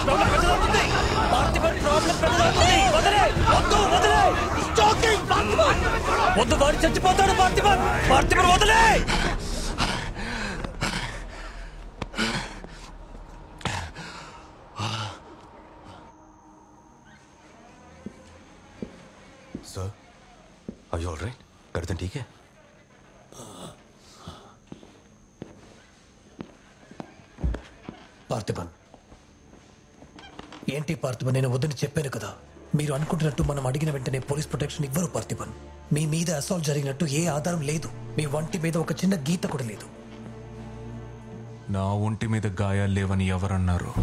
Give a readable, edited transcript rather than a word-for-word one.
Problem పెద్దదవుతుంది. Parthiban problem పెద్దదవుతుంది. వదిలే, వద్దు, వదిలే. స్టాకింగ్ పార్థిబన్. వద్దు, వాడు చచ్చిపోతాడు. పార్థిబన్, పార్థిబన్ వదిలే. Sir, are you all right? गर्दन ठीक है? పార్థిబన్, ఏంటి పార్థిబన్, నేను వద్దని చెప్పాను కదా. మీరు అనుకుంటున్నట్టు మనం అడిగిన వెంటనే పోలీస్ ప్రొటెక్షన్ ఇవ్వరు పార్థిబన్. మీ మీద అసాల్ట్ జరిగినట్టు ఏ ఆధారం లేదు. మీ వంటి మీద ఒక చిన్న గీత కూడా లేదు. నా ఒంటి మీద గాయాలు లేవని ఎవరన్నారు?